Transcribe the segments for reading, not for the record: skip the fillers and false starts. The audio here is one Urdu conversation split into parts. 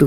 2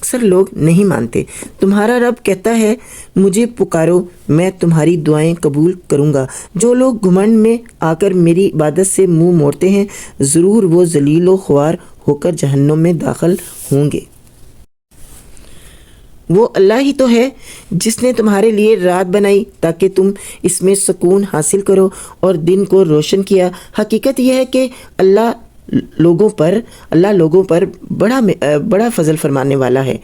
اکثر لوگ نہیں مانتے۔ تمہارا رب کہتا ہے مجھے پکارو، میں تمہاری دعائیں قبول کروں گا۔ جو لوگ گھمنڈ میں آ کر میری عبادت سے منہ موڑتے ہیں، ضرور وہ ذلیل و خوار ہو کر جہنم میں داخل ہوں گے۔ وہ اللہ ہی تو ہے جس نے تمہارے لیے رات بنائی تاکہ تم اس میں سکون حاصل کرو اور دن کو روشن کیا۔ حقیقت یہ ہے کہ اللہ لوگوں پر بڑا فضل فرمانے والا ہے،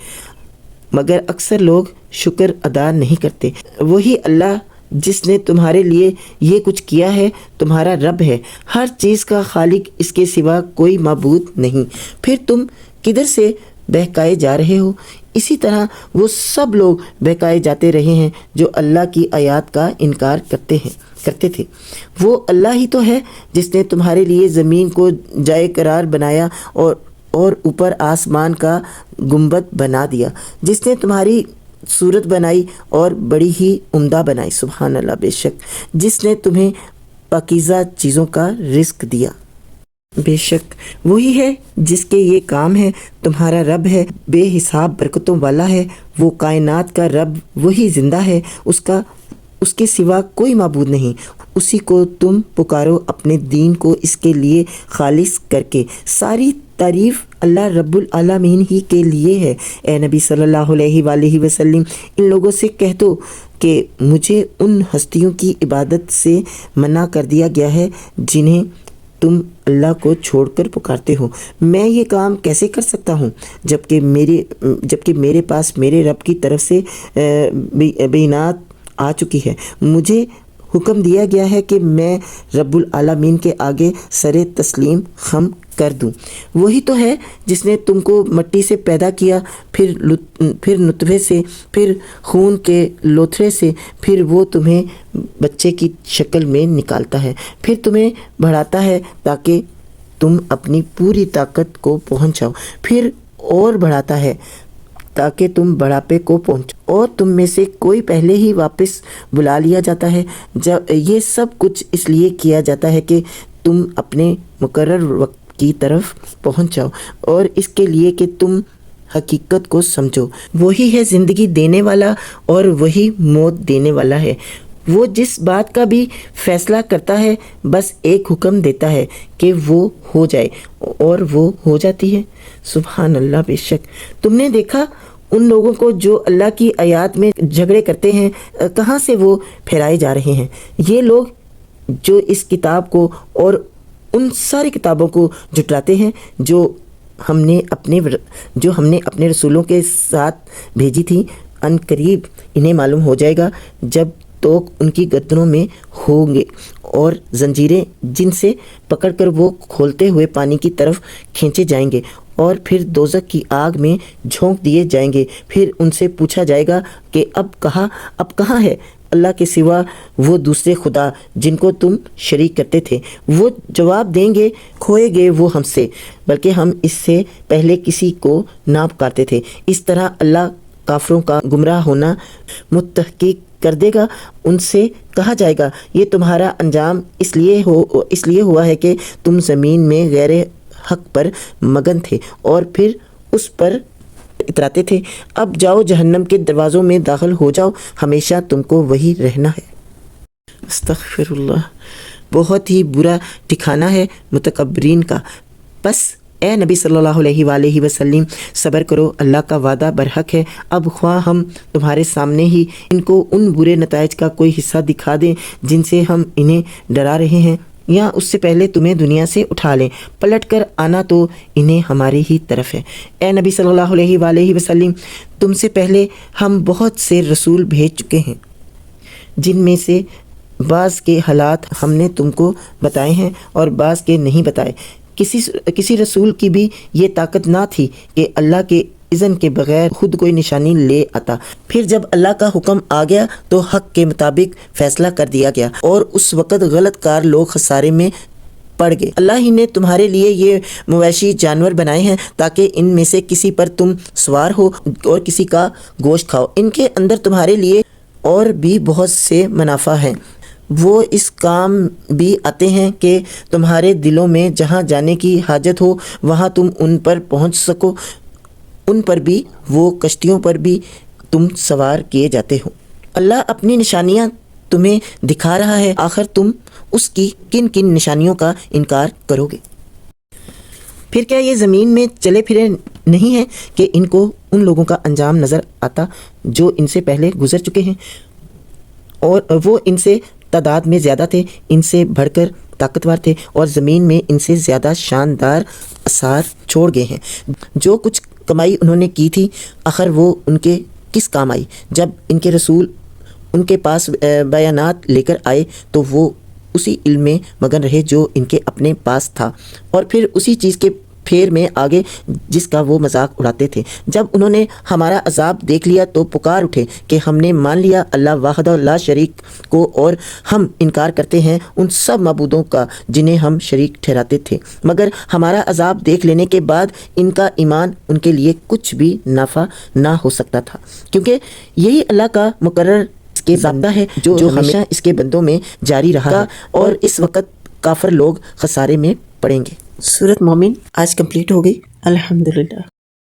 مگر اکثر لوگ شکر ادا نہیں کرتے۔ وہی اللہ جس نے تمہارے لیے یہ کچھ کیا ہے تمہارا رب ہے، ہر چیز کا خالق، اس کے سوا کوئی معبود نہیں۔ پھر تم کدھر سے بہکائے جا رہے ہو؟ اسی طرح وہ سب لوگ بہکائے جاتے رہے ہیں جو اللہ کی آیات کا انکار کرتے تھے۔ وہ اللہ ہی تو ہے جس نے تمہارے لیے زمین کو جائے قرار بنایا اور اوپر آسمان کا گنبد بنا دیا، جس نے تمہاری صورت بنائی اور بڑی ہی عمدہ بنائی۔ سبحان اللہ، بے شک جس نے تمہیں پاکیزہ چیزوں کا رزق دیا، بے شک وہی ہے جس کے یہ کام ہے۔ تمہارا رب ہے، بے حساب برکتوں والا ہے، وہ کائنات کا رب، وہی زندہ ہے، اس کے سوا کوئی معبود نہیں۔ اسی کو تم پکارو اپنے دین کو اس کے لیے خالص کر کے۔ ساری تعریف اللہ رب العالمین ہی کے لیے ہے۔ اے نبی صلی اللہ علیہ وآلہ وسلم، ان لوگوں سے کہہ دو کہ مجھے ان ہستیوں کی عبادت سے منع کر دیا گیا ہے جنہیں تم اللہ کو چھوڑ کر پکارتے ہو۔ میں یہ کام کیسے کر سکتا ہوں جبکہ میرے پاس میرے رب کی طرف سے بینات آ چکی ہے۔ مجھے حکم دیا گیا ہے کہ میں رب العالمین کے آگے سر تسلیم خم کر دوں۔ وہی تو ہے جس نے تم کو مٹی سے پیدا کیا، پھر نطفے سے، پھر خون کے لوتھڑے سے، پھر وہ تمہیں بچے کی شکل میں نکالتا ہے، پھر تمہیں بڑھاتا ہے تاکہ تم اپنی پوری طاقت کو پہنچ جاؤ، پھر اور بڑھاتا ہے تاکہ تم بڑھاپے کو پہنچو، اور تم میں سے کوئی پہلے ہی واپس بلا لیا جاتا ہے۔ جب یہ سب کچھ اس لیے کیا جاتا ہے کہ تم اپنے مقرر وقت کی طرف پہنچ جاؤ، اور اس کے لیے کہ تم حقیقت کو سمجھو۔ وہی ہے زندگی دینے والا اور وہی موت دینے والا ہے۔ وہ جس بات کا بھی فیصلہ کرتا ہے بس ایک حکم دیتا ہے کہ وہ ہو جائے، اور وہ ہو جاتی ہے۔ سبحان اللہ، بے شک تم نے دیکھا ان لوگوں کو جو اللہ کی آیات میں جھگڑے کرتے ہیں، کہاں سے وہ پھیرائے جا رہے ہیں۔ یہ لوگ جو اس کتاب کو اور ان ساری کتابوں کو جھٹلاتے ہیں جو ہم نے اپنے رسولوں کے ساتھ بھیجی تھی، ان قریب انہیں معلوم ہو جائے گا جب توق ان کی گردنوں میں ہوں گے اور زنجیریں جن سے پکڑ کر وہ کھولتے ہوئے پانی کی طرف کھینچے جائیں گے، اور پھر دوزخ کی آگ میں جھونک دیے جائیں گے۔ پھر ان سے پوچھا جائے گا کہ اب کہاں ہے اللہ کے سوا وہ دوسرے خدا جن کو تم شریک کرتے تھے؟ وہ جواب دیں گے، کھوئے گئے وہ ہم سے، بلکہ ہم اس سے پہلے کسی کو نہ پکارتے تھے۔ اس طرح اللہ کافروں کا گمراہ ہونا متحقق کر دے گا۔ ان سے کہا جائے گا یہ تمہارا انجام اس لیے ہوا ہے کہ تم زمین میں غیر حق پر مگن تھے اور پھر اس پر اتراتے تھے۔ اب جاؤ، جہنم کے دروازوں میں داخل ہو جاؤ، ہمیشہ تم کو وہی رہنا ہے۔ استغفر اللہ، بہت ہی برا ٹھکانہ ہے متکبرین کا۔ بس اے نبی صلی اللہ علیہ وآلہ وسلم، صبر کرو، اللہ کا وعدہ برحق ہے۔ اب خواہ ہم تمہارے سامنے ہی ان کو ان برے نتائج کا کوئی حصہ دکھا دیں جن سے ہم انہیں ڈرا رہے ہیں، یا اس سے پہلے تمہیں دنیا سے اٹھا لیں، پلٹ کر آنا تو انہیں ہماری ہی طرف ہے۔ اے نبی صلی اللہ علیہ وآلہ وسلم، تم سے پہلے ہم بہت سے رسول بھیج چکے ہیں، جن میں سے بعض کے حالات ہم نے تم کو بتائے ہیں اور بعض کے نہیں بتائے۔ کسی رسول کی بھی یہ طاقت نہ تھی کہ اللہ کے اذن کے بغیر خود کوئی نشانی لے آتا۔ پھر جب اللہ کا حکم آ گیا تو حق کے مطابق فیصلہ کر دیا گیا، اور اس وقت غلط کار لوگ خسارے میں پڑ گئے۔ اللہ ہی نے تمہارے لیے یہ مویشی جانور بنائے ہیں تاکہ ان میں سے کسی پر تم سوار ہو اور کسی کا گوشت کھاؤ۔ ان کے اندر تمہارے لیے اور بھی بہت سے منافع ہیں۔ وہ اس کام بھی آتے ہیں کہ تمہارے دلوں میں جہاں جانے کی حاجت ہو وہاں تم ان پر پہنچ سکو، ان پر بھی وہ کشتیوں پر بھی تم سوار کیے جاتے ہو۔ اللہ اپنی نشانیاں تمہیں دکھا رہا ہے، آخر تم اس کی کن کن نشانیوں کا انکار کرو گے؟ پھر کیا یہ زمین میں چلے پھرے نہیں ہیں کہ ان کو ان لوگوں کا انجام نظر آتا جو ان سے پہلے گزر چکے ہیں، اور وہ ان سے تعداد میں زیادہ تھے، ان سے بڑھ کر طاقتور تھے، اور زمین میں ان سے زیادہ شاندار آثار چھوڑ گئے ہیں۔ جو کچھ کمائی انہوں نے کی تھی، آخر وہ ان کے کس کام آئی؟ جب ان کے رسول ان کے پاس بیانات لے کر آئے تو وہ اسی علم میں مگن رہے جو ان کے اپنے پاس تھا، اور پھر اسی چیز کے پھیر میں آگے جس کا وہ مذاق اڑاتے تھے۔ جب انہوں نے ہمارا عذاب دیکھ لیا تو پکار اٹھے کہ ہم نے مان لیا اللہ واحد لا شریک کو، اور ہم انکار کرتے ہیں ان سب معبودوں کا جنہیں ہم شریک ٹھہراتے تھے۔ مگر ہمارا عذاب دیکھ لینے کے بعد ان کا ایمان ان کے لیے کچھ بھی نافع نہ ہو سکتا تھا، کیونکہ یہی اللہ کا مقرر کے ضابطہ ہے جو ہمیشہ اس کے بندوں میں جاری رہا ہے، اور اس وقت کافر لوگ خسارے میں پڑیں گے۔ سورۃ مومن آج کمپلیٹ ہو گئی، الحمدللہ۔